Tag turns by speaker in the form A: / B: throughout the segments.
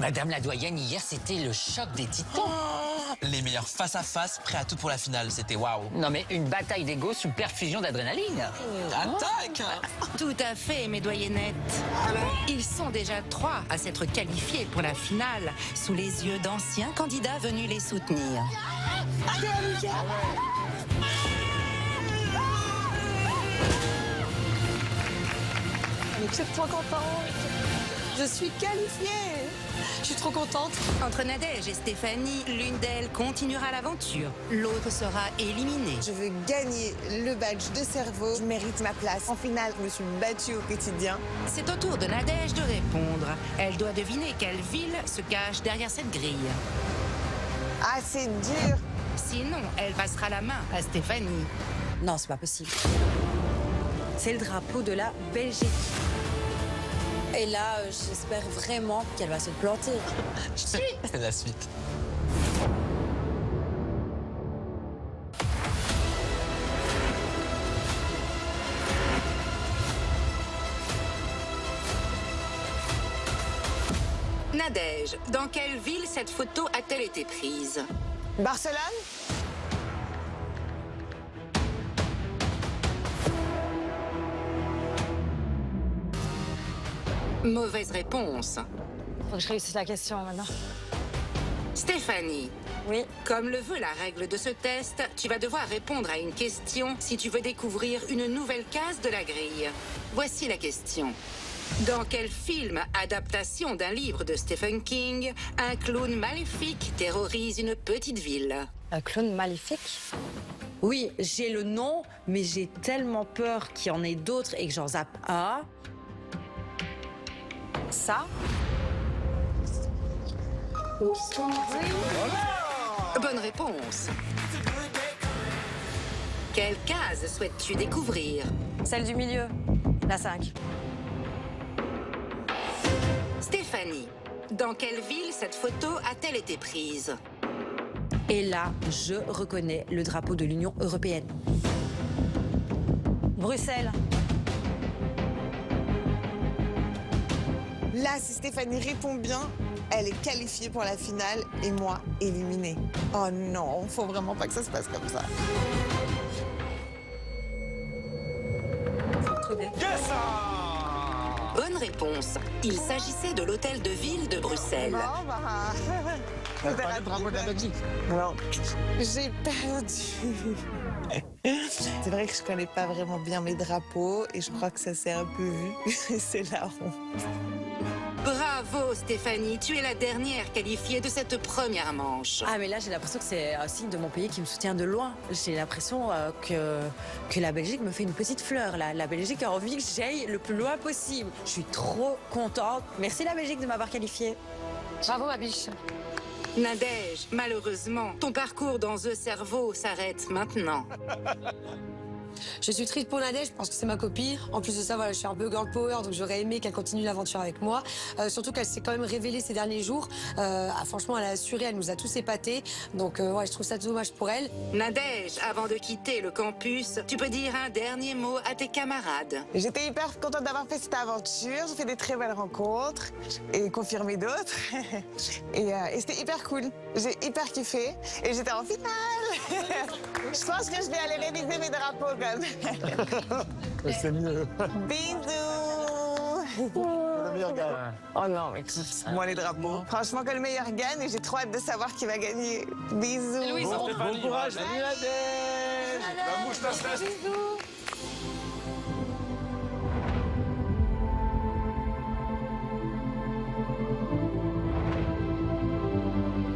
A: Madame la doyenne, hier, c'était le choc des titans.
B: Les meilleurs face à face, prêts à tout pour la finale. C'était waouh.
A: Non mais une bataille d'ego sous perfusion d'adrénaline.
B: Attaque!
C: Tout à fait, mes doyennettes. Ils sont déjà 3 à s'être qualifiés pour la finale, sous les yeux d'anciens candidats venus les soutenir.
D: Mais je suis trop contente. Je suis qualifiée. Je suis trop contente.
C: Entre Nadège et Stéphanie, l'une d'elles continuera l'aventure, l'autre sera éliminée.
E: Je veux gagner le badge de cerveau. Je mérite ma place. En finale, je me suis battue au quotidien.
C: C'est au tour de Nadège de répondre. Elle doit deviner quelle ville se cache derrière cette grille.
E: Ah, c'est dur.
C: Sinon, elle passera la main à Stéphanie.
D: Non, c'est pas possible. C'est le drapeau de la Belgique. Et là, j'espère vraiment qu'elle va se planter.
B: C'est la suite.
C: Nadège, dans quelle ville cette photo a-t-elle été prise?
E: Barcelone?
C: Mauvaise réponse.
D: Faut que je réussisse la question maintenant.
C: Stéphanie,
D: Oui.
C: comme le veut la règle de ce test, tu vas devoir répondre à une question si tu veux découvrir une nouvelle case de la grille. Voici la question. Dans quel film, adaptation d'un livre de Stephen King, un clown maléfique terrorise une petite ville?
D: Un clown maléfique? Oui, j'ai le nom, mais j'ai tellement peur qu'il y en ait d'autres et que j'en zappe un. Ça?
C: Bonne réponse. Quelle case souhaites-tu découvrir?
D: Celle du milieu. La 5.
C: Stéphanie, dans quelle ville cette photo a-t-elle été prise?
D: Et là, je reconnais le drapeau de l'Union européenne. Bruxelles.
E: Là, si Stéphanie répond bien, elle est qualifiée pour la finale et moi, éliminée. Oh non, faut vraiment pas que ça se passe comme ça.
C: Bonne réponse. Il s'agissait de l'hôtel de ville de Bruxelles.
E: Bon, bah...
A: Pas le drapeau de la Belgique.
E: Alors, j'ai perdu. C'est vrai que je connais pas vraiment bien mes drapeaux et je crois que ça s'est un peu vu. C'est la honte.
C: Bravo Stéphanie, tu es la dernière qualifiée de cette première manche.
D: Ah, mais là, j'ai l'impression que c'est un signe de mon pays qui me soutient de loin. J'ai l'impression que la Belgique me fait une petite fleur. Là. La Belgique a envie que j'aille le plus loin possible. Je suis trop contente. Merci la Belgique de m'avoir qualifiée. Bravo, ma biche.
C: Nadège, malheureusement, ton parcours dans The Cerveau s'arrête maintenant.
F: Je suis triste pour Nadège, je pense que c'est ma copine. En plus de ça, voilà, je suis un peu girl power, donc j'aurais aimé qu'elle continue l'aventure avec moi. Surtout qu'elle s'est quand même révélée ces derniers jours. Franchement, elle a assuré, elle nous a tous épatés. Donc, ouais, je trouve ça dommage pour elle.
C: Nadège, avant de quitter le campus, tu peux dire un dernier mot à tes camarades.
E: J'étais hyper contente d'avoir fait cette aventure. J'ai fait des très belles rencontres et confirmé d'autres. Et c'était hyper cool. J'ai hyper kiffé et j'étais en finale. Je pense que je vais aller réviser mes drapeaux quand même.
G: C'est mieux.
E: Bisous.
G: Le meilleur gars.
A: Oh non, mais
E: Moi, les drapeaux. Franchement, que le meilleur gagne et j'ai trop hâte de savoir qui va gagner. Bisous.
G: Bon courage, salut Nadège. La mouche la stresse.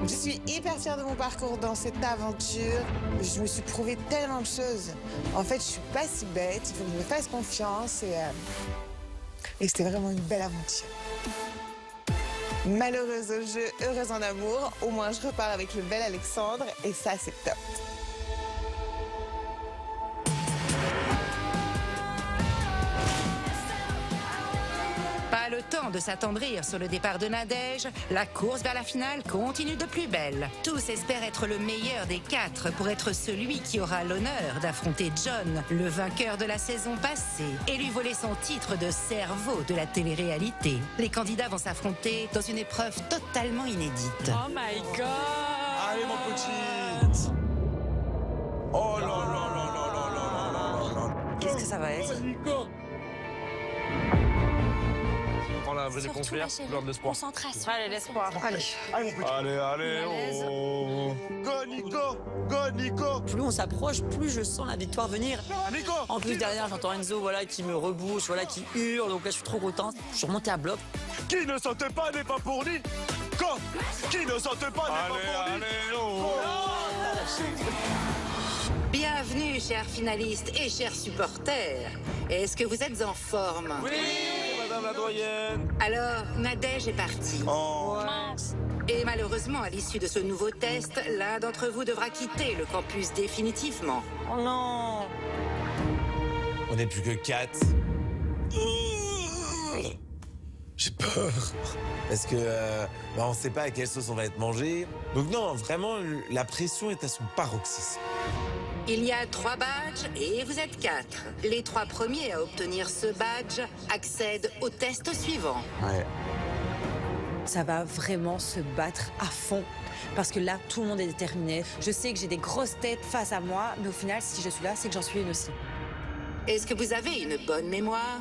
E: Je suis hyper fière de mon parcours dans cette aventure. Je me suis prouvé tellement de choses. En fait, je suis pas si bête. Il faut que je me fasse confiance et c'était vraiment une belle aventure. Malheureuse au jeu, heureuse en amour. Au moins, je repars avec le bel Alexandre et ça, c'est top.
C: Pas le temps temps de s'attendrir sur le départ de Nadège, la course vers la finale continue de plus belle. Tous espèrent être le meilleur des 4 pour être celui qui aura l'honneur d'affronter John, le vainqueur de la saison passée, et lui voler son titre de cerveau de la télé-réalité. Les candidats vont s'affronter dans une épreuve totalement inédite.
D: Oh my god!
G: Allez, mon petit. Oh là là là là là là là là.
D: Qu'est-ce que ça va être?
G: Prends la vraie confière, l'heure de l'espoir.
H: Concentration.
D: Allez, l'espoir. Allez.
G: Allez, allez, oh. Go, Nico. Go, Nico.
I: Plus on s'approche, plus je sens la victoire venir.
G: Nico.
I: En plus, derrière, j'entends Enzo voilà, qui me rebouche, voilà, qui hurle. Donc là, je suis trop content. Je suis remonté à bloc.
G: Qui ne saute pas n'est pas pour lui. Go. Qui ne saute pas n'est pas pour lui. Allez, oh.
C: Bienvenue, chers finalistes et chers supporters. Est-ce que vous êtes en forme?
G: Oui, madame la doyenne.
C: Alors, Nadège est partie.
G: Oh.
C: Et malheureusement, à l'issue de ce nouveau test, l'un d'entre vous devra quitter le campus définitivement.
I: Oh non!
J: On n'est plus que 4. J'ai peur. Parce que on ne sait pas à quelle sauce on va être mangé. Donc non, vraiment, la pression est à son paroxysme.
C: Il y a 3 badges et vous êtes 4. Les 3 premiers à obtenir ce badge accèdent au test suivant.
J: Ouais.
D: Ça va vraiment se battre à fond. Parce que là, tout le monde est déterminé. Je sais que j'ai des grosses têtes face à moi, mais au final, si je suis là, c'est que j'en suis une aussi.
C: Est-ce que vous avez une bonne mémoire?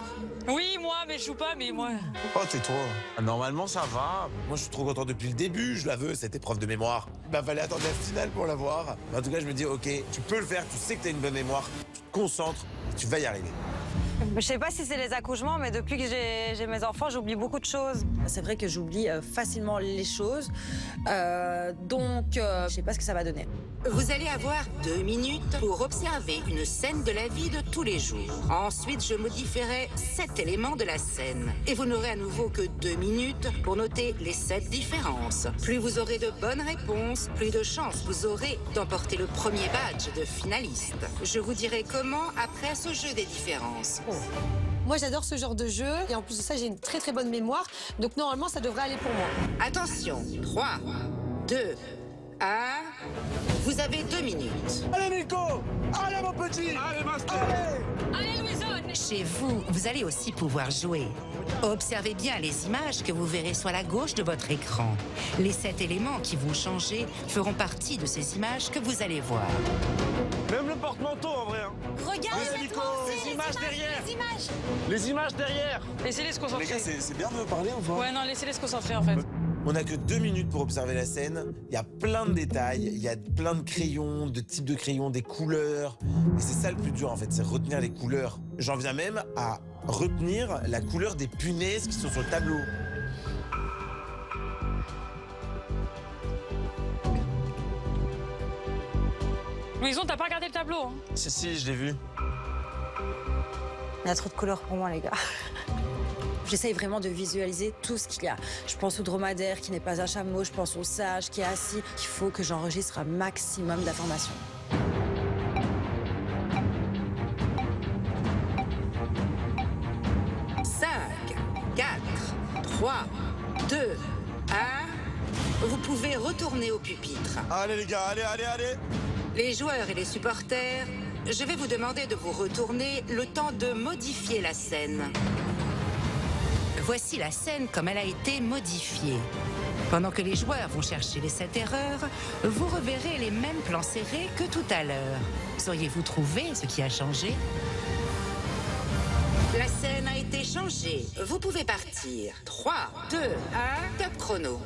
I: Oui, moi, mais je joue pas, mais moi.
J: Oh, tais-toi. Normalement, ça va. Moi, je suis trop content depuis le début, je la veux, cette épreuve de mémoire. Bah, fallait attendre la finale pour l'avoir. En tout cas, je me dis, ok, tu peux le faire, tu sais que t'as une bonne mémoire, tu te concentres, tu vas y arriver.
K: Je sais pas si c'est les accouchements, mais depuis que j'ai mes enfants, j'oublie beaucoup de choses.
D: C'est vrai que j'oublie facilement les choses. Donc, je sais pas ce que ça va donner.
C: Vous allez avoir 2 minutes pour observer une scène de la vie de tous les jours. Ensuite, je modifierai 7 éléments de la scène. Et vous n'aurez à nouveau que 2 minutes pour noter les 7 différences. Plus vous aurez de bonnes réponses, plus de chances vous aurez d'emporter le premier badge de finaliste. Je vous dirai comment après ce jeu des différences.
F: Moi, j'adore ce genre de jeu. Et en plus de ça, j'ai une très très bonne mémoire. Donc normalement, ça devrait aller pour moi.
C: Attention, 3, 2, 1... Vous avez 2 minutes.
G: Allez, Nico. Allez, mon petit. Allez, Master.
K: Allez, Louison!
C: Chez vous, vous allez aussi pouvoir jouer. Observez bien les images que vous verrez sur la gauche de votre écran. Les 7 éléments qui vont changer feront partie de ces images que vous allez voir.
G: Même le porte-manteau, en vrai. Hein.
K: Regarde,
G: Allez, Nico.
K: les images derrière! Les images!
G: Les images derrière.
I: Laissez-les se
J: Les
I: concentrer.
J: gars, c'est bien de parler, on voit.
I: Ouais, non, laissez-les se concentrer, en fait.
J: On n'a que 2 minutes pour observer la scène. Il y a plein de détails, il y a plein de crayons, de types de crayons, des couleurs. Et c'est ça le plus dur en fait, c'est retenir les couleurs. J'en viens même à retenir la couleur des punaises qui sont sur le tableau.
I: Louison, t'as pas regardé le tableau, hein?
J: Si, je l'ai vu.
D: Il y a trop de couleurs pour moi, les gars. J'essaye vraiment de visualiser tout ce qu'il y a. Je pense au dromadaire qui n'est pas un chameau, je pense au sage qui est assis. Il faut que j'enregistre un maximum d'informations.
C: Cinq, 4, 3, 2, 1... Vous pouvez retourner au pupitre.
G: Allez, les gars, allez.
C: Les joueurs et les supporters, je vais vous demander de vous retourner le temps de modifier la scène. Voici la scène comme elle a été modifiée. Pendant que les joueurs vont chercher les 7 erreurs, vous reverrez les mêmes plans serrés que tout à l'heure. Sauriez-vous trouver ce qui a changé? La scène a été changée. Vous pouvez partir. 3, 2, 1, top chrono.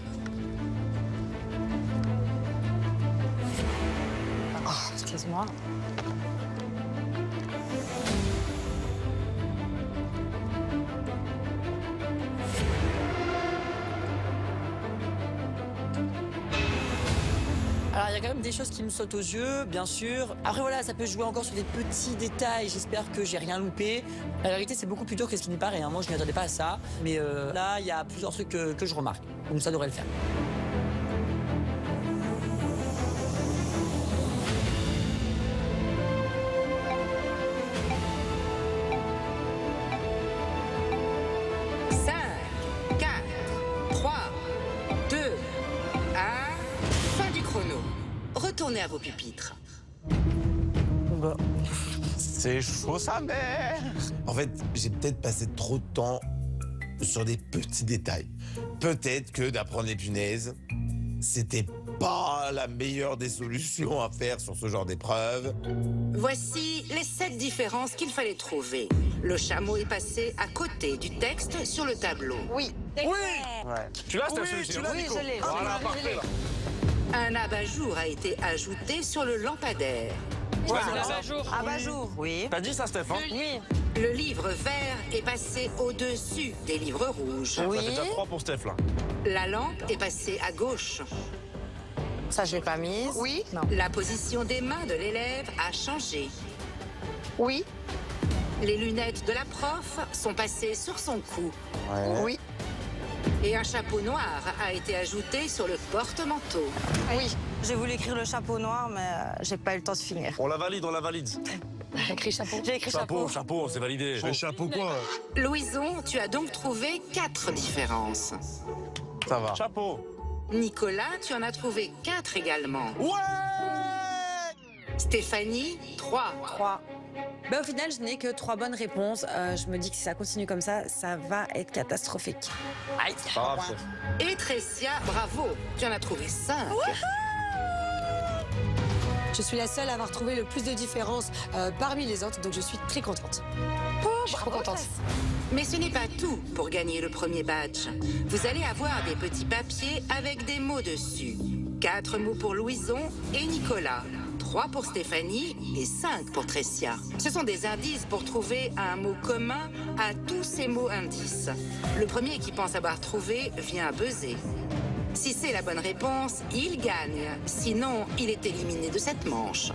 K: Excuse-moi.
I: Alors, il y a quand même des choses qui me sautent aux yeux, bien sûr. Après, voilà, ça peut jouer encore sur des petits détails. J'espère que j'ai rien loupé. La vérité, c'est beaucoup plus dur que ce qui n'y paraît. Hein. Moi, je ne m'y attendais pas à ça. Mais là, il y a plusieurs trucs que je remarque. Donc, ça devrait le faire.
C: retournez à vos pupitres.
G: C'est chaud sa mère.
J: En fait, j'ai peut-être passé trop de temps sur des petits détails. Peut-être que d'apprendre les punaises, c'était pas la meilleure des solutions à faire sur ce genre d'épreuve.
C: Voici les 7 différences qu'il fallait trouver. Le chameau est passé à côté du texte sur le tableau.
K: Oui.
G: Tu l'as, cette solution?
K: Oui, je l'ai.
G: Voilà, parfait, là.
C: Un abat-jour a été ajouté sur le lampadaire.
K: Abat-jour. Oui.
G: T'as dit ça, Stéphane?
K: Oui.
C: Le livre vert est passé au-dessus des livres rouges.
K: Oui.
G: Ça fait déjà 3 pour Steph, là.
C: La lampe est passée à gauche.
K: Ça, je l'ai pas mise.
E: Oui.
K: Non.
C: La position des mains de l'élève a changé.
K: Oui.
C: Les lunettes de la prof sont passées sur son cou.
K: Oui.
C: Et un chapeau noir a été ajouté sur le porte-manteau.
K: Oui. J'ai voulu écrire le chapeau noir, mais j'ai pas eu le temps de finir.
G: On la valide, on la valide.
F: J'ai écrit chapeau.
K: J'ai écrit chapeau.
G: Chapeau, c'est validé.
H: Mais chapeau quoi?
C: Louison, tu as donc trouvé 4 différences.
J: Ça va.
G: Chapeau.
C: Nicolas, tu en as trouvé 4 également.
G: Ouais!
C: Stéphanie, 3.
K: 3.
D: Bah, au final, je n'ai que 3 bonnes réponses. Je me dis que si ça continue comme ça va être catastrophique.
K: Aïe.
G: Pas grave, Steph.
C: Et Tressia, bravo, tu en as trouvé 5.
F: Je suis la seule à avoir trouvé le plus de différences parmi les autres, donc je suis très contente. Je suis trop contente.
C: Mais ce n'est pas tout pour gagner le premier badge. Vous allez avoir des petits papiers avec des mots dessus. 4 mots pour Louison et Nicolas. 3 pour Stéphanie et 5 pour Tressia. Ce sont des indices pour trouver un mot commun à tous ces mots indices. Le premier qui pense avoir trouvé vient buzzer. Si c'est la bonne réponse, il gagne. Sinon, il est éliminé de cette manche.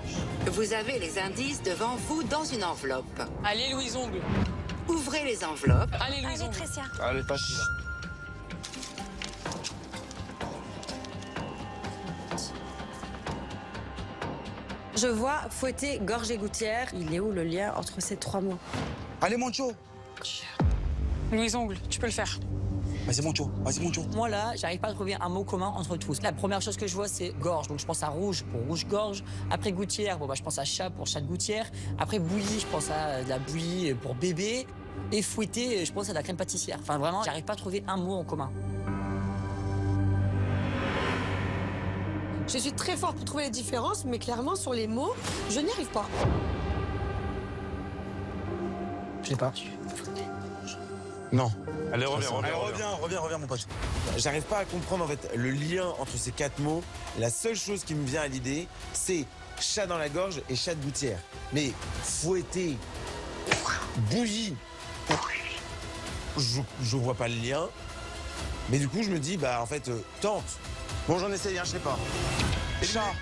C: Vous avez les indices devant vous dans une enveloppe.
I: Allez, Louise Ongle.
C: Ouvrez les enveloppes.
I: Allez, Louise Ongle.
G: Allez, pas chier.
D: Je vois fouetter, gorge et gouttière. Il est où le lien entre ces 3 mots?
H: Allez, Moncho.
I: Louise Ongle, tu peux le faire.
H: Vas-y, Moncho. Vas-y, Moncho.
I: Moi, là, j'arrive pas à trouver un mot commun entre tous. La première chose que je vois, c'est gorge. Donc, je pense à rouge pour rouge-gorge. Après, gouttière, bon, bah, je pense à chat pour chat de gouttière. Après, bouillie, je pense à de la bouillie pour bébé. Et fouetter, je pense à de la crème pâtissière. Enfin, vraiment, j'arrive pas à trouver un mot en commun.
F: Je suis très forte pour trouver les différences, mais clairement, sur les mots, je n'y arrive pas.
I: Je sais pas.
J: Non.
G: Allez, reviens,
H: Reviens, mon pote.
J: J'arrive pas à comprendre en fait le lien entre ces 4 mots. La seule chose qui me vient à l'idée, c'est chat dans la gorge et chat de gouttière. Mais fouetter, bouillie, je vois pas le lien. Mais du coup, je me dis, bah en fait, tente.
H: Bon, j'en essaye, hein, je sais pas. Chat.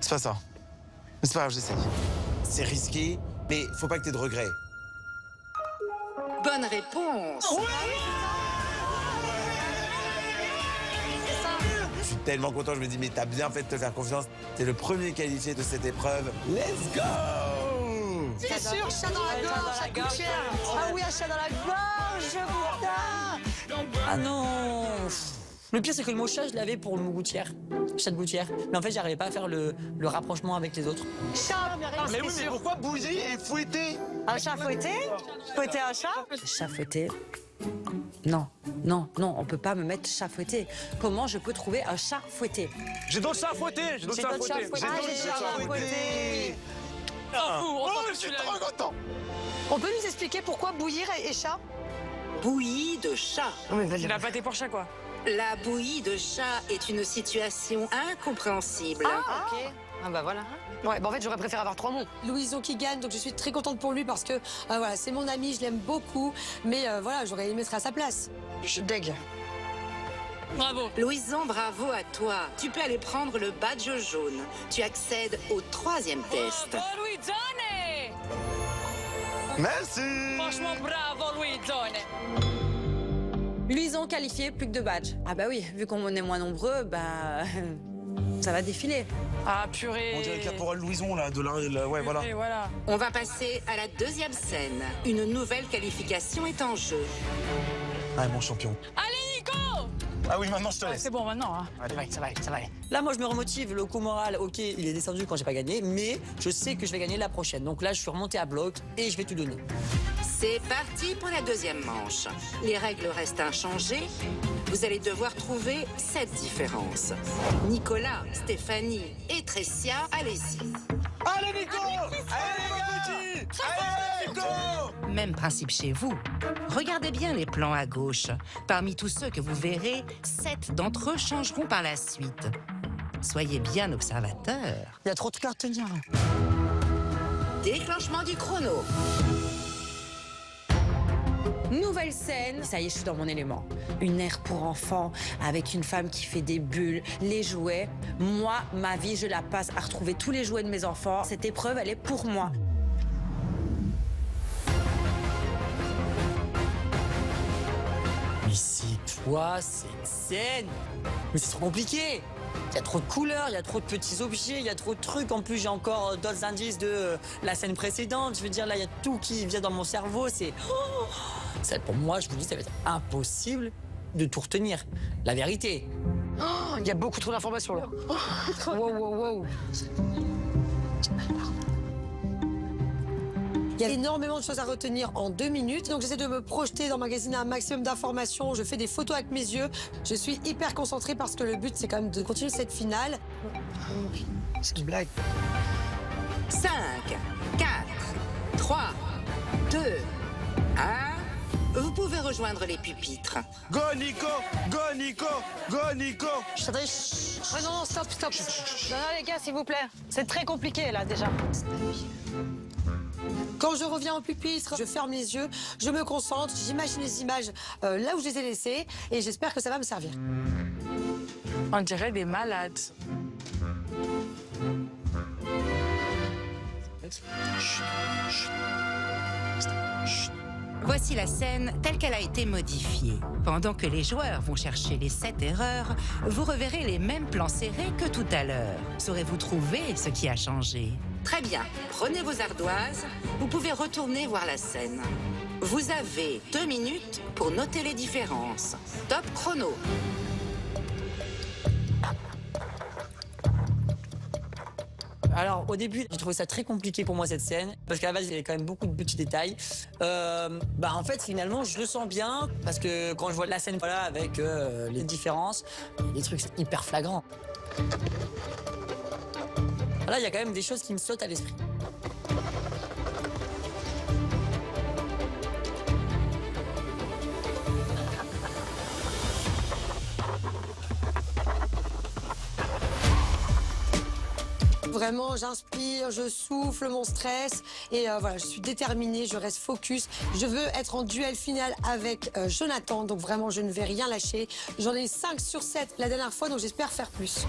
H: C'est pas ça. Mais c'est pas grave, j'essaye.
J: C'est risqué, mais faut pas que t'aies de regrets.
C: Bonne réponse.
J: Je suis tellement content, je me dis, mais t'as bien fait de te faire confiance. T'es le premier qualifié de cette épreuve. Let's go!
K: C'est sûr, chat dans la gorge, chat gouttière. Ah oui, un chat dans la gorge, putain.
I: Ah non. Le pire, c'est que le mot chat, je l'avais pour le mot gouttière. Chat de gouttière. Mais en fait, j'arrivais pas à faire le rapprochement avec les autres.
K: Chat,
H: Mais oui, mais pourquoi bouger et fouetter?
K: un chat fouetté? Fouetter un chat?
D: Chat fouetté. Non, on peut pas me mettre chat fouetté. Comment je peux trouver un chat fouetté?
G: J'ai d'autres chats à fouetter. J'ai d'autres chats à fouetter.
K: Ah, j'ai déjà fouetté.
H: Oh, je suis trop content.
F: On peut nous expliquer pourquoi bouillir et chat?
C: Bouillie de chat.
I: La pâté pour chat, quoi.
C: La bouillie de chat est une situation incompréhensible.
K: Ah, ok. Ah bah voilà.
F: Ouais, bah en fait, j'aurais préféré avoir 3 mots. Louison qui gagne, donc je suis très contente pour lui parce que voilà, c'est mon ami, je l'aime beaucoup. Mais voilà, j'aurais aimé être à sa place.
K: Je suis deg.
I: Bravo.
C: Louison, bravo à toi. Tu peux aller prendre le badge jaune. Tu accèdes au 3e test.
I: Bravo, Louisone.
H: Merci.
I: Franchement, bravo, Louisone.
D: Louison qualifié, plus que 2 badges. Ah bah oui, vu qu'on est moins nombreux, bah ça va défiler.
I: Ah, purée.
H: On dirait le caporal Louison, là, de la... Ouais, voilà.
I: Et voilà.
C: On va passer à la 2e scène. Une nouvelle qualification est en jeu.
H: Ah, mon champion.
I: Allez, Nico.
H: Ah oui, maintenant je te laisse.
K: C'est bon maintenant. Hein.
H: Allez,
A: Ça va aller, ça va aller.
I: Là, moi, je me remotive. Le coup moral, ok, il est descendu quand j'ai pas gagné, mais je sais que je vais gagner la prochaine. Donc là, je suis remonté à bloc et je vais tout donner.
C: C'est parti pour la deuxième manche. Les règles restent inchangées. Vous allez devoir trouver 7 différences. Nicolas, Stéphanie et Tressia, allez-y.
G: Allez, Nico! Allez, mon petit! Allez, Nico!
C: Même principe chez vous. Regardez bien les plans à gauche. Parmi tous ceux que vous verrez, 7 d'entre eux changeront par la suite. Soyez bien observateurs.
K: Il y a trop de cartes à tenir.
C: Déclenchement du chrono.
D: Nouvelle scène, ça y est, je suis dans mon élément. Une aire pour enfants, avec une femme qui fait des bulles, les jouets. Moi, ma vie, je la passe à retrouver tous les jouets de mes enfants. Cette épreuve, elle est pour moi.
I: Mais c'est quoi cette scène? Mais c'est trop compliqué. Il y a trop de couleurs, il y a trop de petits objets, il y a trop de trucs. En plus, j'ai encore d'autres indices de la scène précédente. Je veux dire, là, il y a tout qui vient dans mon cerveau. C'est... Ça, pour moi, je vous dis, ça va être impossible de tout retenir. La vérité.
K: Il y a beaucoup trop d'informations là. Wow.
F: Il y a énormément de choses à retenir en 2 minutes. Donc j'essaie de me projeter, d'emmagasiner un maximum d'informations. Je fais des photos avec mes yeux. Je suis hyper concentrée parce que le but, c'est quand même de continuer cette finale.
K: C'est une blague.
C: 5, 4, 3, 2, 1. Vous pouvez rejoindre les pupitres.
G: Go, Nico! Go, Nico! Go, Nico!
K: Attendez, non, stop. Non, les gars, s'il vous plaît. C'est très compliqué, là, déjà.
F: Quand je reviens au pupitre, je ferme les yeux, je me concentre, j'imagine les images là où je les ai laissées et j'espère que ça va me servir.
K: On dirait des malades.
C: Voici la scène telle qu'elle a été modifiée. Pendant que les joueurs vont chercher les 7 erreurs, vous reverrez les mêmes plans serrés que tout à l'heure. Saurez-vous trouver ce qui a changé? Très bien, prenez vos ardoises, vous pouvez retourner voir la scène. Vous avez 2 minutes pour noter les différences. Top chrono.
I: Alors, au début, j'ai trouvé ça très compliqué pour moi, cette scène, parce qu'à la base, il y avait quand même beaucoup de petits détails. En fait, finalement, je le sens bien, parce que quand je vois la scène voilà, avec les différences, les trucs, c'est hyper flagrant. Là, il y a quand même des choses qui me sautent à l'esprit.
F: Vraiment, j'inspire, je souffle mon stress et voilà, je suis déterminée, je reste focus. Je veux être en duel final avec Jonathan, donc vraiment, je ne vais rien lâcher. J'en ai 5 sur 7 la dernière fois, donc j'espère faire plus.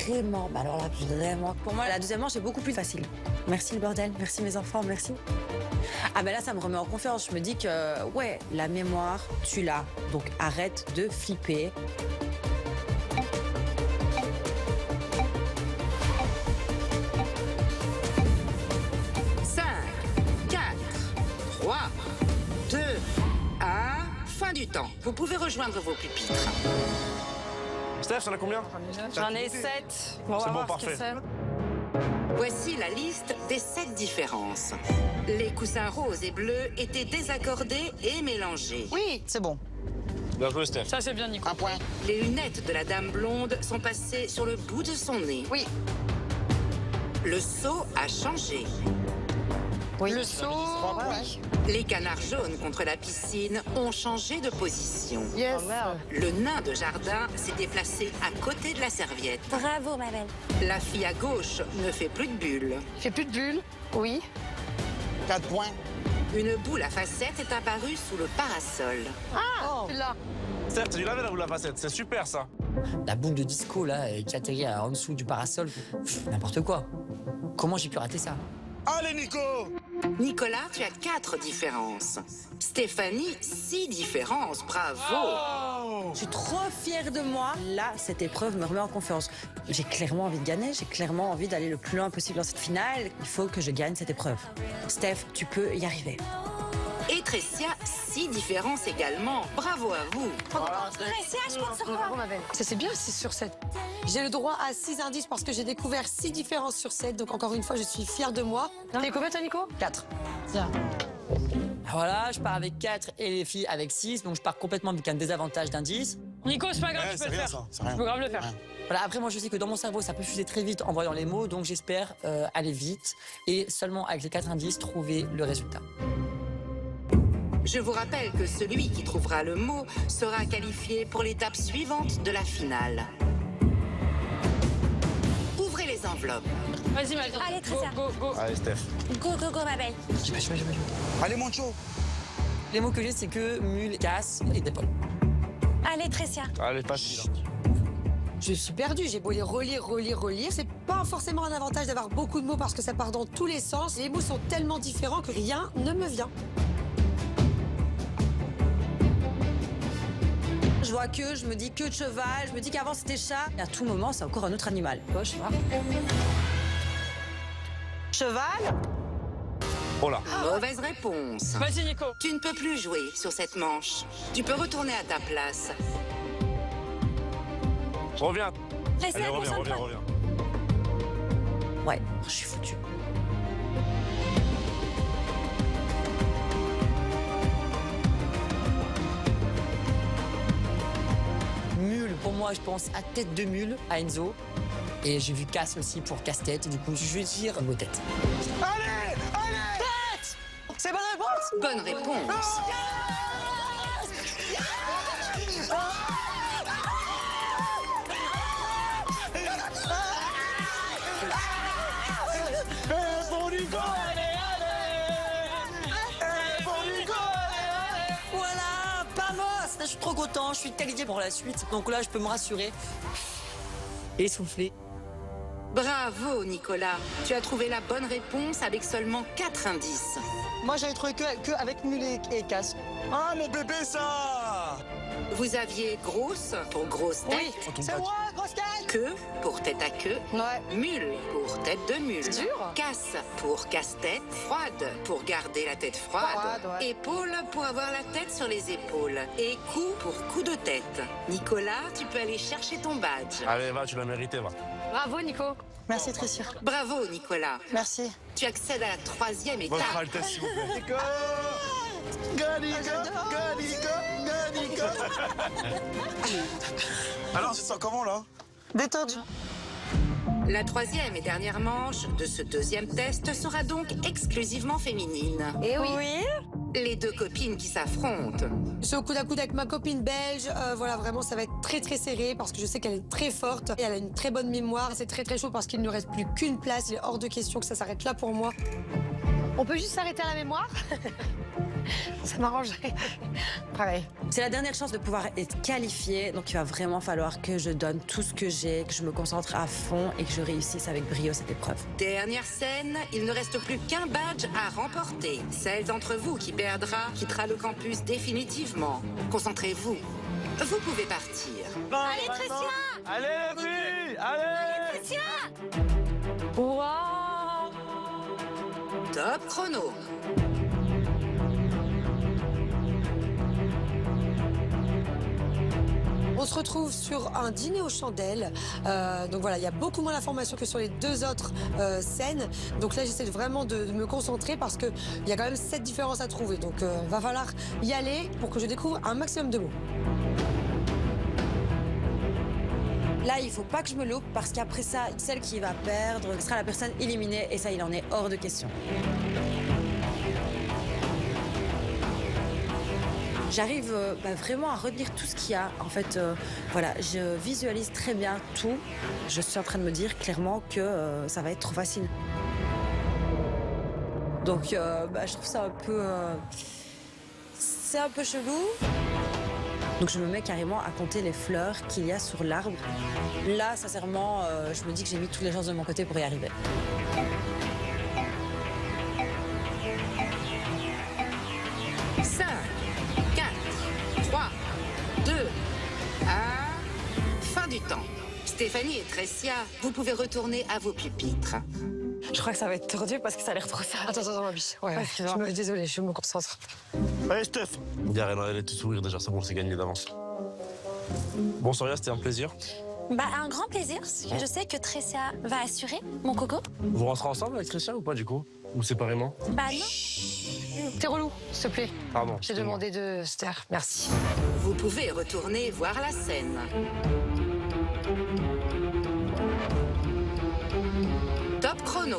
D: Vraiment, alors là, vraiment. Pour moi, la deuxième manche est beaucoup plus facile. Merci le bordel, merci mes enfants, merci. Ah ben là, ça me remet en confiance. Je me dis que, ouais, la mémoire, tu l'as. Donc arrête de flipper.
C: Fin du temps. Vous pouvez rejoindre vos pupitres.
G: Steph, t'en as combien?
K: J'en ai 7. On va
G: C'est bon,
K: voir
G: parfait.
K: ce que c'est.
C: Voici la liste des 7 différences. Les coussins roses et bleus étaient désaccordés et mélangés.
K: Oui, c'est bon.
G: Bien joué, Steph.
K: Ça, c'est bien, Nico.
E: Un point.
C: Les lunettes de la dame blonde sont passées sur le bout de son nez.
K: Oui.
C: Le seau a changé.
K: Oui. Le seau, oui.
C: Les canards jaunes contre la piscine ont changé de position.
K: Yes.
C: Le nain de jardin s'est déplacé à côté de la serviette.
L: Bravo, ma belle.
C: La fille à gauche ne fait plus de bulles.
K: Il fait plus de bulles. Oui.
E: 4 points.
C: Une boule à facettes est apparue sous le parasol.
K: Ah, c'est là.
G: Steph, t'as dû laver la boule à facettes. C'est super, ça.
I: La boule de disco, là, qui atterrit en dessous du parasol, n'importe quoi. Comment j'ai pu rater ça?
G: Allez, Nico!
C: Nicolas, tu as 4 différences. Stéphanie, 6 différences. Bravo!
D: Je suis trop fière de moi. Là, cette épreuve me remet en confiance. J'ai clairement envie de gagner. J'ai clairement envie d'aller le plus loin possible dans cette finale. Il faut que je gagne cette épreuve. Steph, tu peux y arriver.
C: Et Tricia, 6 différences également. Bravo à vous.
F: Ça c'est bien 6 sur 7. J'ai le droit à 6 indices parce que j'ai découvert 6 différences sur 7. Donc encore une fois, je suis fière de moi. T'es combien toi, Nico?
I: 4.
F: Tiens.
I: Voilà, je pars avec 4 et les filles avec 6, donc je pars complètement avec un désavantage d'indice.
K: Nico, c'est pas grave,
G: Ouais,
K: tu
G: c'est
K: peux le
G: rien,
K: faire.
G: ça, c'est rien.
K: Tu peux grave le faire.
I: Voilà, après moi je sais que dans mon cerveau ça peut fuser très vite en voyant les mots, donc j'espère aller vite et seulement avec les 4 indices trouver le résultat.
C: Je vous rappelle que celui qui trouvera le mot sera qualifié pour l'étape suivante de la finale. Ouvrez les enveloppes.
K: Vas-y, Maëlle.
L: Allez, Tricia.
K: Go, go, go.
H: Allez, Steph.
L: Go, go, go, ma belle.
G: Allez, Moncho.
I: Les mots que j'ai c'est que mule, casse et d'épaule.
L: Allez, Tricia.
H: Allez, facile.
F: Je suis perdue, j'ai beau les relire. C'est pas forcément un avantage d'avoir beaucoup de mots parce que ça part dans tous les sens. Les mots sont tellement différents que rien ne me vient.
D: Je vois que, je me dis que de cheval, je me dis qu'avant c'était chat. Et à tout moment, c'est encore un autre animal.
I: Toi, je sais pas.
D: Cheval?
H: Oh là.
C: Mauvaise réponse.
K: Vas-y, Nico.
C: Tu ne peux plus jouer sur cette manche. Tu peux retourner à ta place.
H: Reviens.
L: Tricia,
H: Allez, reviens,
L: concentre-toi.
H: reviens.
D: Ouais, je suis foutue.
I: Mule, pour moi je pense à tête de mule, à Enzo. Et j'ai vu casse aussi pour casse-tête, du coup je vais dire mot tête.
G: Allez, allez.
K: C'est bonne réponse.
C: Bonne réponse.
G: Bon Nico.
I: Voilà, pas mort. Je suis trop content, je suis qualifié pour la suite. Donc là je peux me rassurer et souffler.
C: Bravo, Nicolas. Tu as trouvé la bonne réponse avec seulement 4 indices.
K: Moi, j'avais trouvé que avec mule et casse.
G: Ah, mon bébé, ça.
C: Vous aviez grosse pour grosse tête,
K: C'est moi, grosse tête.
C: queue pour tête à queue,
K: Ouais.
C: mule pour tête de mule,
K: C'est dur.
C: casse pour casse-tête, froide pour garder la tête froide,
K: Froide, ouais.
C: épaule pour avoir la tête sur les épaules et cou pour coup de tête. Nicolas, tu peux aller chercher ton badge.
H: Allez, va, tu l'as mérité, va.
K: Bravo, Nico. Merci, Tricia.
C: Bravo, Nicolas.
K: Merci.
C: Tu accèdes à la 3e étape.
H: Votre Altesse, s'il vous plaît.
G: Nico. Nico. Alors, c'est ça comment, là?
K: Détendu.
C: La 3e et dernière manche de ce 2e test sera donc exclusivement féminine.
L: Et oui.
C: Les deux copines qui s'affrontent.
F: Je suis au coude à coude avec ma copine belge. Voilà, vraiment, ça va être très très serré parce que je sais qu'elle est très forte et elle a une très bonne mémoire. C'est très très chaud parce qu'il ne reste plus qu'une place. Il est hors de question que ça s'arrête là pour moi.
K: On peut juste s'arrêter à la mémoire. Ça m'arrangerait. Pareil.
D: C'est la dernière chance de pouvoir être qualifiée, donc il va vraiment falloir que je donne tout ce que j'ai, que je me concentre à fond et que je réussisse avec brio cette épreuve.
C: Dernière scène, il ne reste plus qu'un badge à remporter. Celle d'entre vous qui perdra quittera le campus définitivement. Concentrez-vous. Vous pouvez partir.
L: Allez, Tricia.
G: Allez, les filles. Allez.
L: Tricia.
K: Waouh.
C: Top chrono.
F: On se retrouve sur un dîner aux chandelles. Donc voilà, il y a beaucoup moins d'informations que sur les 2 autres scènes. Donc là, j'essaie vraiment de me concentrer parce qu'il y a quand même 7 différences à trouver. Donc va falloir y aller pour que je découvre un maximum de mots.
D: Là, il faut pas que je me loupe parce qu'après ça, celle qui va perdre sera la personne éliminée et ça, il en est hors de question. J'arrive vraiment à retenir tout ce qu'il y a. En fait, voilà, je visualise très bien tout. Je suis en train de me dire clairement que ça va être trop facile. Donc, je trouve ça un peu... c'est un peu chelou. Donc je me mets carrément à compter les fleurs qu'il y a sur l'arbre. Là, sincèrement, je me dis que j'ai mis toutes les chances de mon côté pour y arriver.
C: Fin du temps. Stéphanie et Tricia, vous pouvez retourner à vos pupitres.
F: Je crois que ça va être tordu parce que ça a l'air trop sale. Attends, ma biche. Ouais, désolée, je me concentre.
G: Allez, Steph. Gare, elle est tout sourire déjà, c'est bon, c'est gagné d'avance. Bon, Soria, c'était un plaisir.
L: Bah, un grand plaisir, parce que je sais que Tressia va assurer mon coco.
G: Vous rentrez ensemble avec Tressia ou pas, du coup? Ou séparément?
L: Bah non.
F: T'es relou, s'il te plaît.
G: Pardon.
F: J'ai demandé de se taire. Merci.
C: Vous pouvez retourner voir la scène. Top chrono.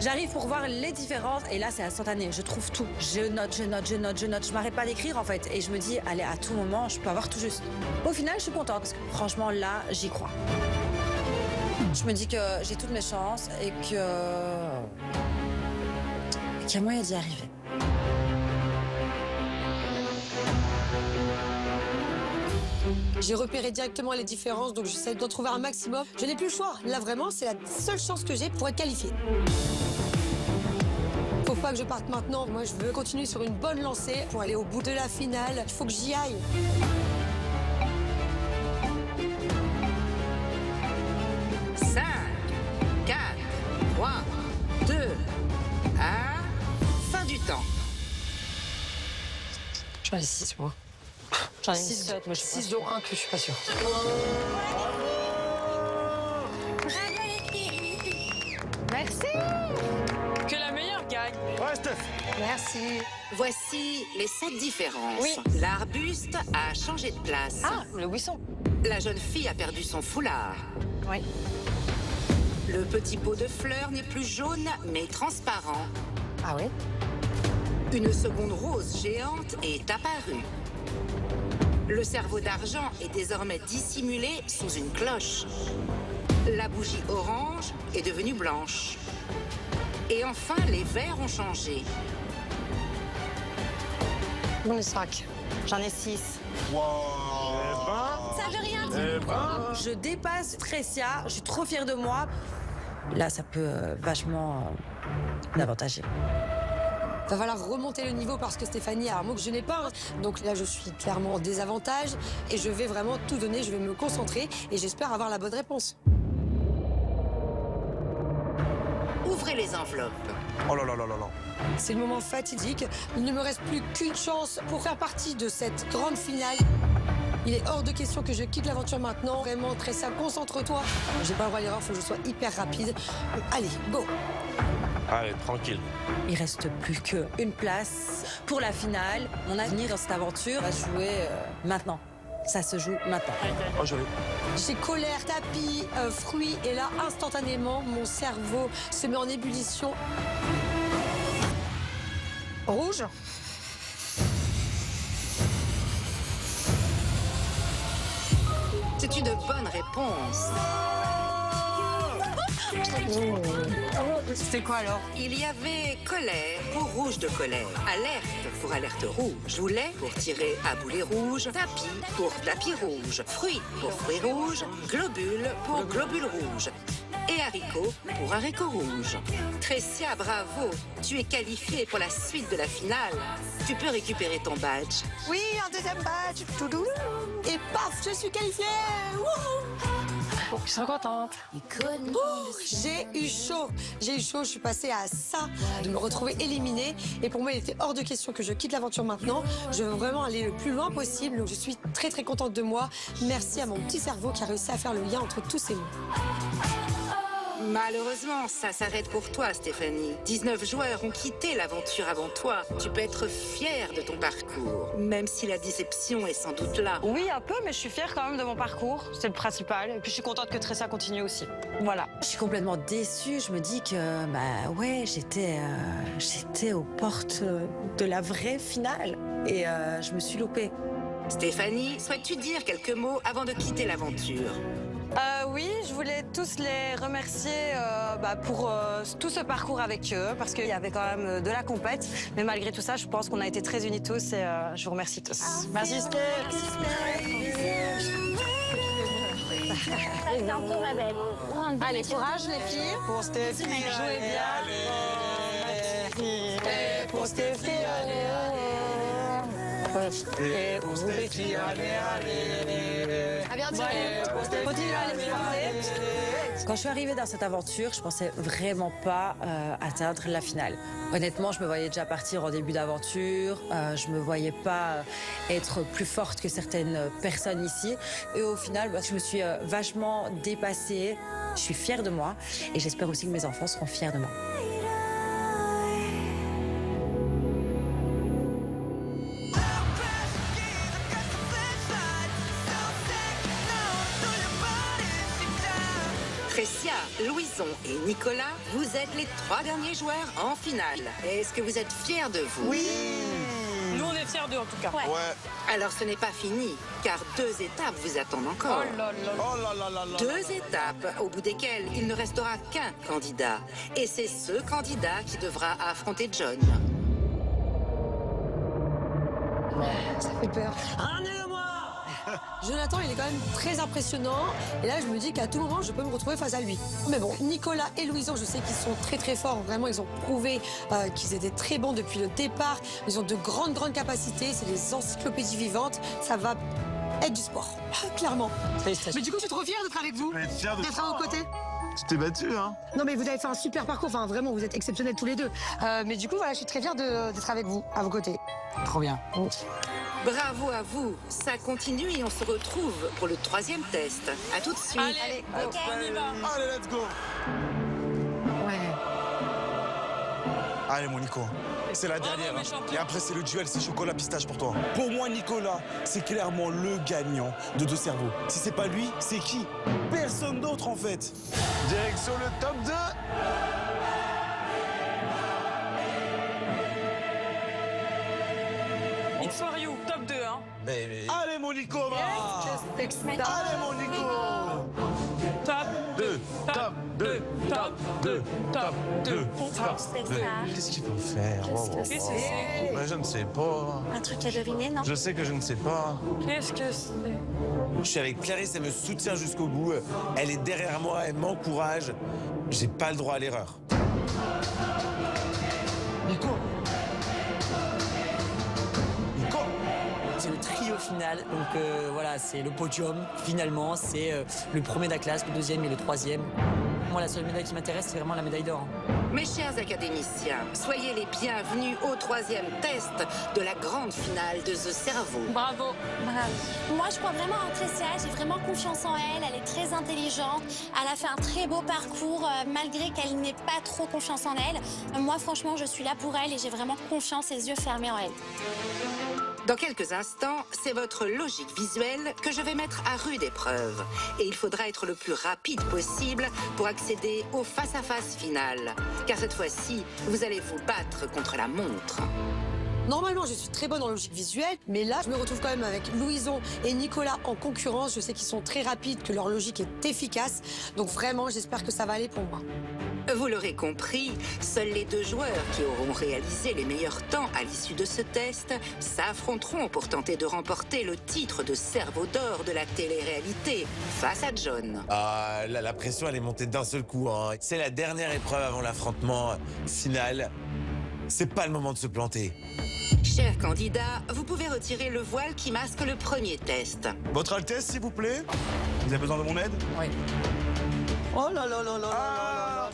D: J'arrive pour voir les différences et là c'est instantané, je trouve tout. Je note, je m'arrête pas d'écrire en fait et je me dis allez à tout moment je peux avoir tout juste. Au final je suis contente parce que franchement là j'y crois. Je me dis que j'ai toutes mes chances et qu'il y a moyen d'y arriver.
F: J'ai repéré directement les différences, donc j'essaie d'en trouver un maximum. Je n'ai plus le choix. Là, vraiment, c'est la seule chance que j'ai pour être qualifiée. Faut pas que je parte maintenant. Moi, je veux continuer sur une bonne lancée pour aller au bout de la finale. Il faut que j'y aille.
C: Cinq, 4, 3, 2, 1. Fin du temps.
F: J'en ai 6, moi. J'en ai 6, moi, 6 dont 1 que je suis pas sûre.
L: Merci.
I: Que la meilleure gagne.
G: Ouais, Steph.
F: Merci.
C: Voici les 7 différences.
L: Oui.
C: L'arbuste a changé de place.
L: Ah, le buisson.
C: La jeune fille a perdu son foulard.
L: Oui.
C: Le petit pot de fleurs n'est plus jaune, mais transparent.
L: Ah oui?
C: Une seconde rose géante est apparue. Le cerveau d'argent est désormais dissimulé sous une cloche. La bougie orange est devenue blanche. Et enfin, les verres ont changé.
F: J'en ai 5.
L: J'en ai 6. Ça veut rien dire.
D: Je dépasse Tressia, je suis trop fière de moi. Là ça peut vachement l'avantager.
F: Va falloir remonter le niveau parce que Stéphanie a un mot que je n'ai pas. Donc là, je suis clairement en désavantage et je vais vraiment tout donner. Je vais me concentrer et j'espère avoir la bonne réponse.
C: Ouvrez les enveloppes.
G: Oh là là là là là.
F: C'est le moment fatidique. Il ne me reste plus qu'une chance pour faire partie de cette grande finale. Il est hors de question que je quitte l'aventure maintenant. Vraiment, Tressia, concentre-toi. J'ai pas le droit à l'erreur, il faut que je sois hyper rapide. Allez, go!
G: Allez, tranquille.
D: Il reste plus qu'une place pour la finale. Mon avenir dans cette aventure va se jouer maintenant. Ça se joue maintenant.
G: Oh, joli.
F: J'ai colère, tapis, fruits, et là, instantanément, mon cerveau se met en ébullition. Rouge.
C: C'est une bonne réponse.
F: C'était quoi alors?
C: Il y avait colère pour rouge de colère, alerte pour alerte rouge, boulet pour tirer à boulet rouge, tapis pour tapis rouge, fruit pour fruit rouge, globule pour globule rouge et haricot pour haricot rouge. Tressia, bravo, tu es qualifiée pour la suite de la finale. Tu peux récupérer ton badge.
K: Oui, un deuxième badge. Tout doux.
F: Et paf, je suis qualifiée! Je suis contente. J'ai eu chaud. J'ai eu chaud, je suis passée à ça, de me retrouver éliminée. Et pour moi, il était hors de question que je quitte l'aventure maintenant. Je veux vraiment aller le plus loin possible. Donc je suis très très contente de moi. Merci à mon petit cerveau qui a réussi à faire le lien entre tous ces mots.
C: Malheureusement, ça s'arrête pour toi, Stéphanie. 19 joueurs ont quitté l'aventure avant toi. Tu peux être fière de ton parcours, même si la déception est sans doute là.
M: Oui, un peu, mais je suis fière quand même de mon parcours. C'est le principal. Et puis je suis contente que Tressia continue aussi. Voilà.
D: Je suis complètement déçue. Je me dis que, bah ouais, j'étais aux portes de la vraie finale. Et je me suis loupée.
C: Stéphanie, souhaites-tu dire quelques mots avant de quitter l'aventure?
M: Oui, je voulais tous les remercier pour tout ce parcours avec eux, parce qu'il y avait quand même de la compète. Mais malgré tout ça, je pense qu'on a été très unis tous et je vous remercie tous. Merci, Steph.
L: Bientôt, ma belle.
M: Allez, courage, les filles.
F: Pour Stéphanie,
M: jouez bien.
F: Et pour Stéphanie.
K: Et allez, allez.
F: À bientôt. Continue à aller parler.
D: Quand je suis arrivée dans cette aventure, je pensais vraiment pas atteindre la finale. Honnêtement, je me voyais déjà partir en début d'aventure. Je me voyais pas être plus forte que certaines personnes ici. Et au final, je me suis vachement dépassée. Je suis fière de moi et j'espère aussi que mes enfants seront fiers de moi.
C: Tricia, Louison et Nicolas, vous êtes les 3 derniers joueurs en finale. Est-ce que vous êtes fiers de vous?
K: Oui.
M: Nous, on est fiers d'eux, en tout cas.
H: Ouais.
C: Alors ce n'est pas fini, car 2 étapes vous attendent encore.
K: Oh là là.
C: 2 étapes au bout desquelles il ne restera qu'un candidat. Et c'est ce candidat qui devra affronter John.
F: Ça fait peur. Jonathan, il est quand même très impressionnant. Et là, je me dis qu'à tout moment, je peux me retrouver face à lui. Mais bon, Nicolas et Louison, je sais qu'ils sont très très forts. Vraiment, ils ont prouvé qu'ils étaient très bons depuis le départ. Ils ont de grandes capacités. C'est des encyclopédies vivantes. Ça va être du sport, clairement. Mais du coup, je suis trop fière d'être avec vous, d'être à vos côtés.
H: Tu t'es battu, hein?
F: Non, mais vous avez fait un super parcours. Enfin, vraiment, vous êtes exceptionnels tous les deux. Mais du coup, voilà, je suis très fière d'être avec vous, à vos côtés.
I: Trop bien.
C: Bravo à vous. Ça continue et on se retrouve pour le 3e test. À tout de suite.
M: Allez, ok, on y va.
H: Allez, let's go.
F: Ouais.
G: Allez, mon Nico. C'est la dernière.
M: mes champions.
G: Et après, c'est le duel, c'est chocolat pistache pour toi. Pour moi, Nicolas, c'est clairement le gagnant de 2 cerveaux. Si c'est pas lui, c'est qui? Personne d'autre, en fait.
H: Direction le top 2.
M: It's for you, top 2, hein.
G: Allez, mon Nico, va. Allez, mon Nico.
M: Top 2, top 2, top 2, top 2.
H: Qu'est-ce qu'il faut faire?
M: Qu'est-ce que c'est?
H: Mais je ne sais pas.
L: Un truc à deviner, non?
H: Je sais que je ne sais pas.
M: Qu'est-ce que c'est?
J: Je suis avec Clarisse, elle me soutient jusqu'au bout. Elle est derrière moi, elle m'encourage. J'ai pas le droit à l'erreur.
I: Nico. C'est le trio final, donc voilà, c'est le podium. Finalement, c'est le premier de la classe, le 2e et le 3e. Moi, la seule médaille qui m'intéresse, c'est vraiment la médaille d'or.
C: Mes chers académiciens, soyez les bienvenus au 3e test de la grande finale de The Cerveau.
M: Bravo.
L: Moi, je crois vraiment en Tricia. J'ai vraiment confiance en elle. Elle est très intelligente. Elle a fait un très beau parcours, malgré qu'elle n'ait pas trop confiance en elle. Moi, franchement, je suis là pour elle et j'ai vraiment confiance et les yeux fermés en elle.
C: Dans quelques instants, c'est votre logique visuelle que je vais mettre à rude épreuve. Et il faudra être le plus rapide possible pour accéder au face-à-face final. Car cette fois-ci, vous allez vous battre contre la montre.
F: Normalement, je suis très bonne en logique visuelle, mais là, je me retrouve quand même avec Louison et Nicolas en concurrence. Je sais qu'ils sont très rapides, que leur logique est efficace. Donc vraiment, j'espère que ça va aller pour moi.
C: Vous l'aurez compris, seuls les 2 joueurs qui auront réalisé les meilleurs temps à l'issue de ce test s'affronteront pour tenter de remporter le titre de cerveau d'or de la télé-réalité face à John.
J: Ah, là, la pression, elle est montée d'un seul coup, hein. C'est la dernière épreuve avant l'affrontement final. C'est pas le moment de se planter.
C: Chers candidats, vous pouvez retirer le voile qui masque le premier test.
G: Votre Altesse, s'il vous plaît. Vous avez besoin de mon aide?
I: Oui.
K: Oh là là là là là.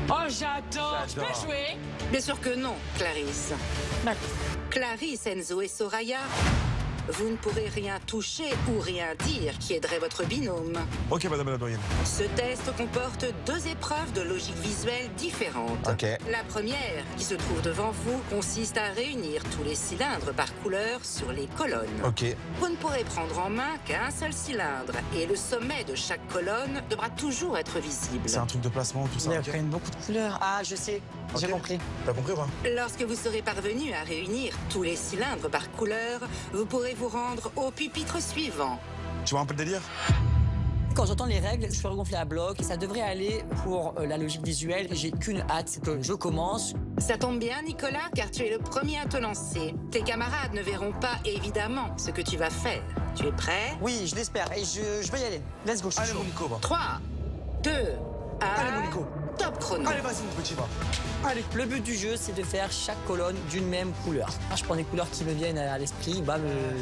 M: Oh, j'adore. Je peux jouer?
C: Bien sûr que non, Clarisse. Clarisse, Enzo et Soraya, vous ne pourrez rien toucher ou rien dire qui aiderait votre binôme.
G: Ok, madame la doyenne.
C: Ce test comporte 2 épreuves de logique visuelle différentes.
H: Ok.
C: La première, qui se trouve devant vous, consiste à réunir tous les cylindres par couleur sur les colonnes.
H: Ok.
C: Vous ne pourrez prendre en main qu'un seul cylindre et le sommet de chaque colonne devra toujours être visible.
G: C'est un truc de placement, tout ça.
I: Il y a quand même beaucoup de couleurs. Ah, je sais, j'ai
G: Ok.
I: compris.
G: T'as compris ou pas?
C: Lorsque vous serez parvenu à réunir tous les cylindres par couleur, vous pourrez vous rendre au pupitre suivant.
G: Tu vois un peu le délire?
I: Quand j'entends les règles, je suis regonflé à bloc et ça devrait aller pour la logique visuelle. J'ai qu'une hâte, c'est que je commence.
C: Ça tombe bien, Nicolas, car tu es le premier à te lancer. Tes camarades ne verront pas, évidemment, ce que tu vas faire. Tu es prêt?
I: Oui, je l'espère et je vais y aller. Let's go, je suis
G: Allez,
I: chaud.
G: mon Nico, va.
C: 3, 2, à...
G: Allez, mon Nico.
C: Top chrono.
G: Allez, vas-y, mon petit, va. Allez.
I: Le but du jeu, c'est de faire chaque colonne d'une même couleur. Je prends des couleurs qui me viennent à l'esprit,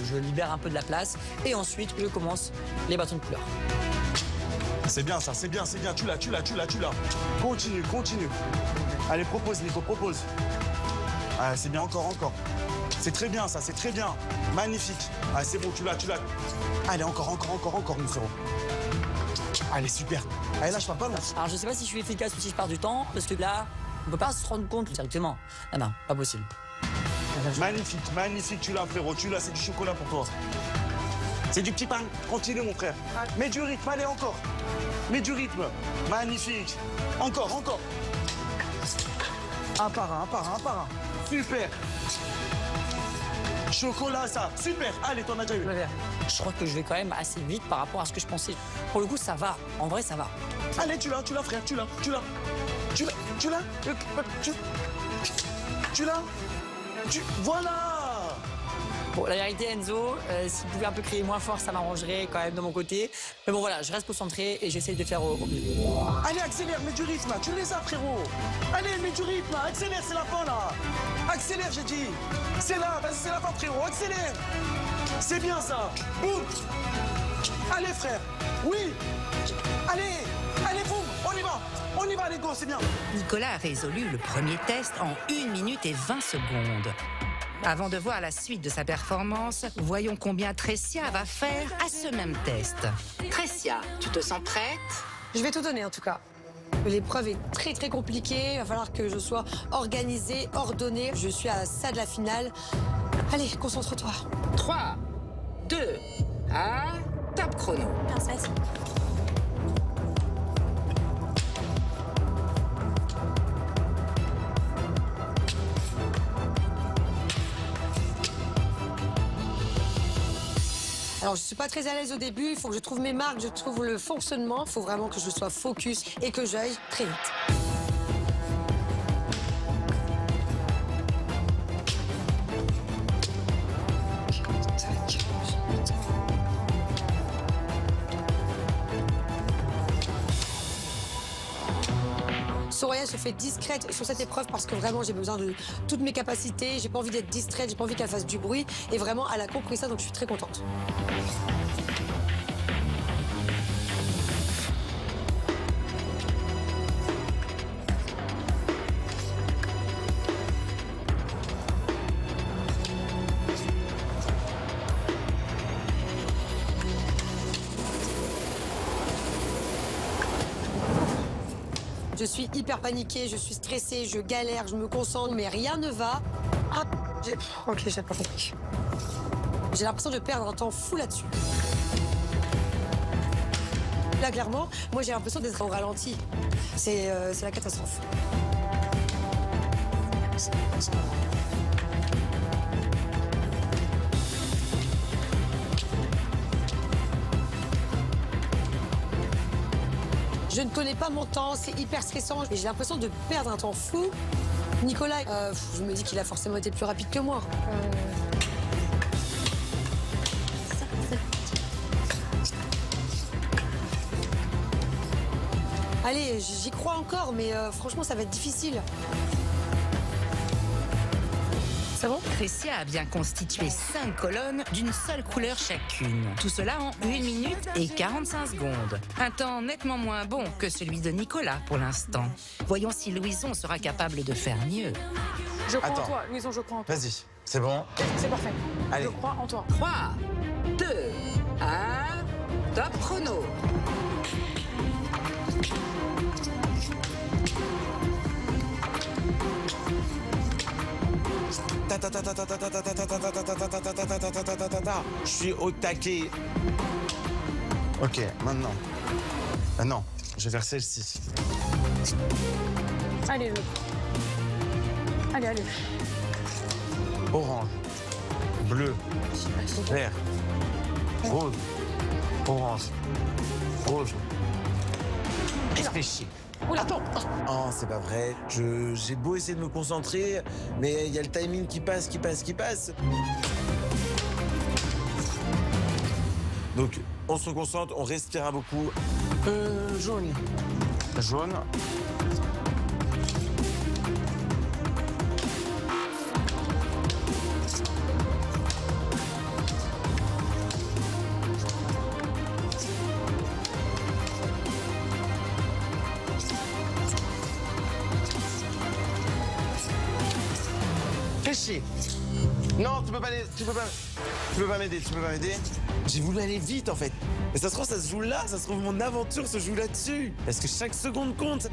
I: je libère un peu de la place et ensuite je commence les bâtons de couleur.
G: C'est bien ça, c'est bien. Tu l'as. Continue. Allez, propose, Nico, propose. Ah, c'est bien, encore. C'est très bien, ça, c'est très bien. Magnifique. Ah, c'est bon, tu l'as. Allez, encore, mon frérot. Allez, super. Allez, lâche pas, lâche.
I: Alors, je sais pas si je suis efficace ou si je pars du temps, parce que là, on peut pas se rendre compte directement. Non, pas possible.
G: Magnifique, tu l'as, frérot, c'est du chocolat pour toi. C'est du petit pain. Continue, mon frère. Mets du rythme, allez, encore. Mets du rythme. Magnifique. Encore. Un par un. Super. Chocolat, ça. Super. Allez, t'en as déjà eu.
I: Je crois que je vais quand même assez vite par rapport à ce que je pensais. Pour le coup, ça va. En vrai, ça va.
G: Allez, tu l'as, frère, tu l'as. Voilà.
I: Bon, la vérité, Enzo, si vous pouvez un peu crier moins fort, ça m'arrangerait quand même de mon côté. Mais bon, voilà, je reste concentré et j'essaye de faire au mieux.
G: Allez, accélère, mets du rythme, tu les as, frérot. Allez, mets du rythme, accélère, c'est la fin, là. Accélère, j'ai dit. C'est là, vas-y, c'est la fin, frérot, accélère. C'est bien, ça. Boum. Allez, frère. Oui. Allez, boum, on y va, les gars, c'est bien.
C: Nicolas a résolu le premier test en 1 minute et 20 secondes. Avant de voir la suite de sa performance, voyons combien Tressia va faire à ce même test. Tressia, tu te sens prête?
F: Je vais tout donner en tout cas. L'épreuve est très très compliquée, il va falloir que je sois organisée, ordonnée. Je suis à ça de la finale. Allez, concentre-toi.
C: 3, 2, 1, top chrono.
L: Merci.
F: Alors, je suis pas très à l'aise au début, il faut que je trouve mes marques, je trouve le fonctionnement. Il faut vraiment que je sois focus et que j'aille très vite. Soraya se fait discrète sur cette épreuve parce que vraiment j'ai besoin de toutes mes capacités, j'ai pas envie d'être distraite, j'ai pas envie qu'elle fasse du bruit et vraiment elle a compris ça donc je suis très contente. Je suis hyper paniquée, je suis stressée, je galère, je me concentre, mais rien ne va. Ah, ok, j'ai pas compris. J'ai l'impression de perdre un temps fou là-dessus. Là, clairement, moi j'ai l'impression d'être au ralenti. C'est la catastrophe. Je ne connais pas mon temps, c'est hyper stressant et j'ai l'impression de perdre un temps fou. Nicolas, je me dis qu'il a forcément été plus rapide que moi. Allez, j'y crois encore, mais franchement, ça va être difficile. C'est bon?
C: Tressia a bien constitué 5 colonnes d'une seule couleur chacune. Tout cela en 1 minute et 45 secondes. Un temps nettement moins bon que celui de Nicolas pour l'instant. Voyons si Louison sera capable de faire mieux.
K: Je crois
H: Attends.
K: en toi, Louison, je crois en toi.
H: Vas-y, c'est bon.
K: C'est parfait.
H: Allez.
K: Je crois en toi.
C: 3, 2, 1, top chrono.
J: Je suis au taquet.
H: Ok, maintenant. Non, je vais faire celle-ci.
K: Allez, allez.
H: Orange, bleu, vert, rose, orange, rouge. Réfléchis.
K: Oula.
H: Attends.
J: Oh, c'est pas vrai. J'ai beau essayer de me concentrer, mais il y a le timing qui passe. Donc, on se concentre, on respire beaucoup.
G: Jaune. Jaune.
H: Fais chier. Non, tu peux pas m'aider, tu peux pas m'aider. J'ai voulu aller vite en fait. Mais ça se trouve, ça se joue là, ça se trouve, mon aventure se joue là-dessus. Parce que chaque seconde compte.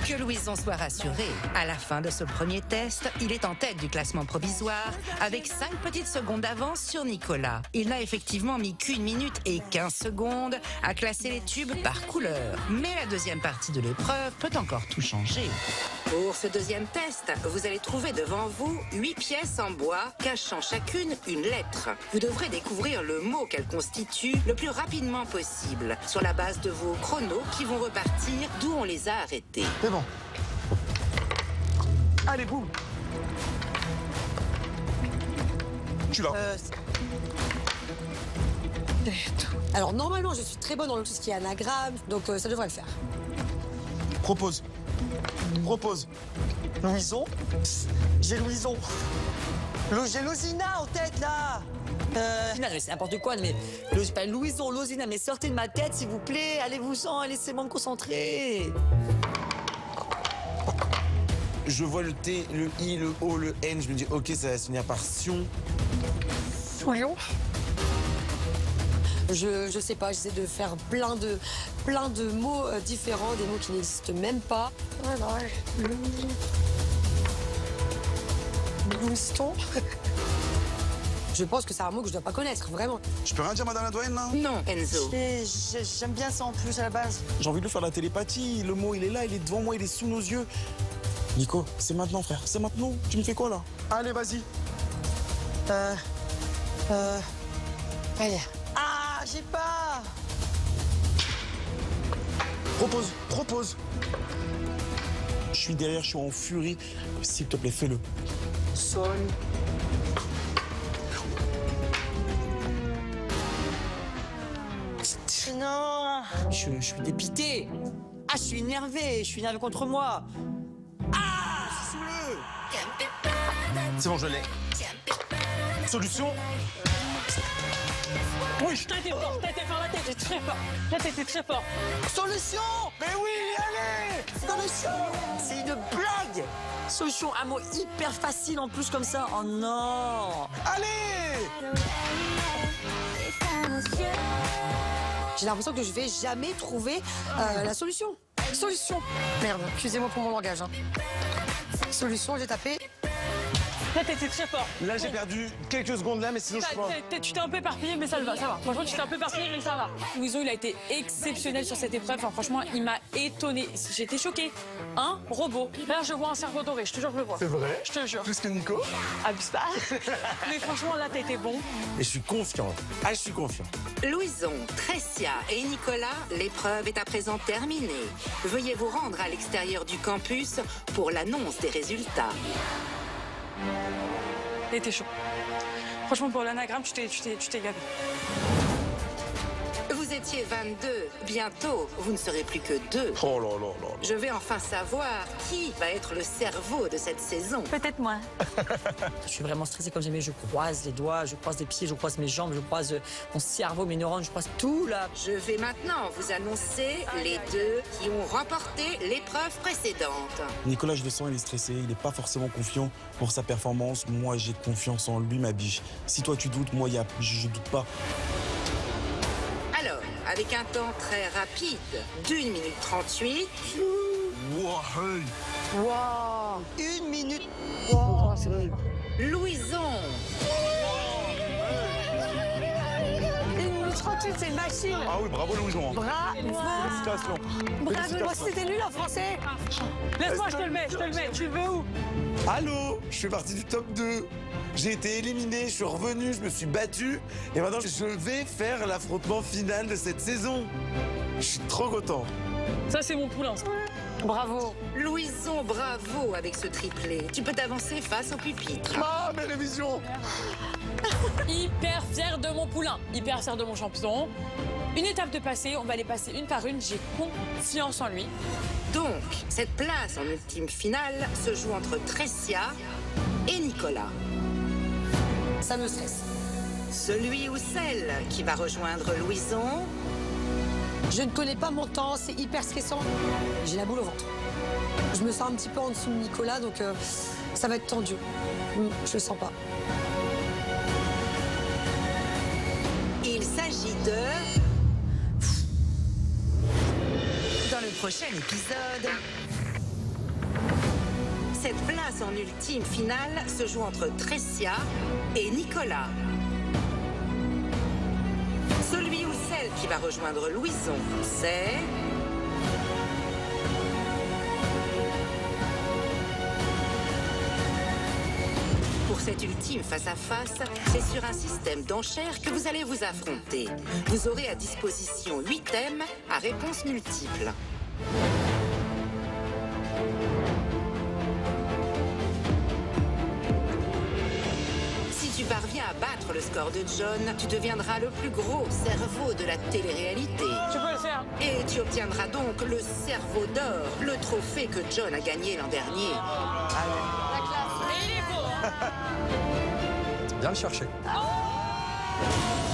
C: Que Louison soit rassuré. À la fin de ce premier test, il est en tête du classement provisoire avec 5 petites secondes d'avance sur Nicolas. Il n'a effectivement mis qu'1 minute et 15 secondes à classer les tubes par couleur. Mais la deuxième partie de l'épreuve peut encore tout changer. Pour ce deuxième test, vous allez trouver devant vous 8 pièces en bois cachant chacune une lettre. Vous devrez découvrir le mot qu'elles constituent le plus rapidement possible sur la base de vos chronos qui vont repartir d'où on les a arrêtés.
H: C'est bon.
G: Allez, boum. Tu l'as.
F: Alors normalement, je suis très bonne dans tout ce qui est anagramme, donc ça devrait le faire.
G: Propose.
I: Louison. J'ai Louison. J'ai Losina en tête, là. C'est n'importe quoi, mais pas Louison, Losina, mais sortez de ma tête, s'il vous plaît. Allez-vous-en, laissez-moi me concentrer.
J: Je vois le T, le I, le O, le N. Je me dis, ok, ça va se finir par Sion.
F: Souillon. Je sais pas, j'essaie de faire plein de mots différents, des mots qui n'existent même pas. Louiston. Je pense que c'est un mot que je dois pas connaître, vraiment.
G: Je peux rien dire, madame la doyenne, là?
C: Non, Enzo.
I: J'aime bien ça en plus à la base.
G: J'ai envie de lui faire la télépathie. Le mot, il est là, il est devant moi, il est sous nos yeux. Nico, c'est maintenant, frère. C'est maintenant. Tu me fais quoi, là? Allez, vas-y.
F: Allez.
I: Ah, j'ai pas.
G: Propose. Je suis derrière, je suis en furie. S'il te plaît, fais-le.
I: Sol. Non. Je suis dépité. Ah, je suis énervé contre moi. Ah,
H: C'est bon, je l'ai.
G: Solution?
K: Oui, t'étais fort, là t'étais très fort. Là t'étais très fort.
I: Solution.
G: Mais oui, allez!
I: Solution. C'est une blague. Solution, un mot hyper facile en plus comme ça. Oh non.
G: Allez!
F: J'ai l'impression que je vais jamais trouver la solution. Solution. Merde, excusez-moi pour mon langage. Hein. Solution, j'ai tapé.
K: Là t'étais très fort.
H: Là, j'ai perdu quelques secondes là, mais sinon je crois.
K: Tu t'es un peu éparpillé, mais ça va. Franchement, tu t'es un peu éparpillé, mais ça va. Louison, il a été exceptionnel sur cette épreuve. Enfin, franchement, il m'a étonné. J'étais choquée. Un robot. Là, je vois un cerveau doré. Je te jure que je le vois.
G: C'est vrai?
K: Je te jure.
G: Plus que Nico?
K: Abuse pas. Mais franchement, là, t'as été bon.
J: Et je suis confiant. Ah, je suis confiant.
C: Louison, Tressia et Nicolas, l'épreuve est à présent terminée. Veuillez vous rendre à l'extérieur du campus pour l'annonce des résultats.
K: Il était chaud. Franchement, pour l'anagramme, tu t'es gavé.
C: Vous étiez 22. Bientôt, vous ne serez plus que 2.
G: Oh là là là.
C: Je vais enfin savoir qui va être le cerveau de cette saison.
K: Peut-être moi.
I: Je suis vraiment stressée comme jamais. Je croise les doigts, je croise les pieds, je croise mes jambes, je croise mon cerveau, mes neurones, je croise tout là.
C: Je vais maintenant vous annoncer les 2 qui ont remporté l'épreuve précédente.
G: Nicolas, je le sens, il est stressé, il n'est pas forcément confiant pour sa performance. Moi, j'ai confiance en lui, ma biche. Si toi, tu doutes, moi, je doute pas.
C: Alors, avec un temps très rapide d'1 minute 38,
G: Wow, hey.
F: Wow.
I: 1 minute.
F: Wow, c'est bon.
C: Louison.
F: 1 minute 38, c'est une machine.
G: Ah oui, bravo, Louison.
F: Bravo.
G: Félicitations.
F: Bravo. Moi, c'était nul en français.
K: Laisse-moi, je te le mets. Tu veux où?
J: Allô, je fais partie du top 2. J'ai été éliminé, je suis revenu, je me suis battu. Et maintenant, je vais faire l'affrontement final de cette saison. Je suis trop content.
K: Ça, c'est mon poulain.
F: Bravo.
C: Louison, bravo avec ce triplé. Tu peux t'avancer face au pupitre.
G: Ah, mes révisions.
K: Hyper fier de mon poulain. Hyper fier de mon champion. une étape de passée, on va les passer une par une, j'ai confiance en lui.
C: Donc, cette place en ultime finale se joue entre Tressia et Nicolas.
F: Ça me stresse.
C: Celui ou celle qui va rejoindre Louison.
F: Je ne connais pas mon temps, c'est hyper stressant. J'ai la boule au ventre. Je me sens un petit peu en dessous de Nicolas, donc ça va être tendu. Je le sens pas.
C: Il s'agit de... Dans le prochain épisode... Cette place en ultime finale se joue entre Tressia et Nicolas. Celui ou celle qui va rejoindre Louison, c'est... Pour cet ultime face-à-face, c'est sur un système d'enchères que vous allez vous affronter. Vous aurez à disposition 8 thèmes à réponses multiples. Si tu parviens à battre le score de John, tu deviendras le plus gros cerveau de la télé-réalité.
K: Tu peux le faire.
C: Et tu obtiendras donc le cerveau d'or, le trophée que John a gagné l'an dernier.
K: La classe. Et il est beau.
N: Viens le chercher.
K: Oh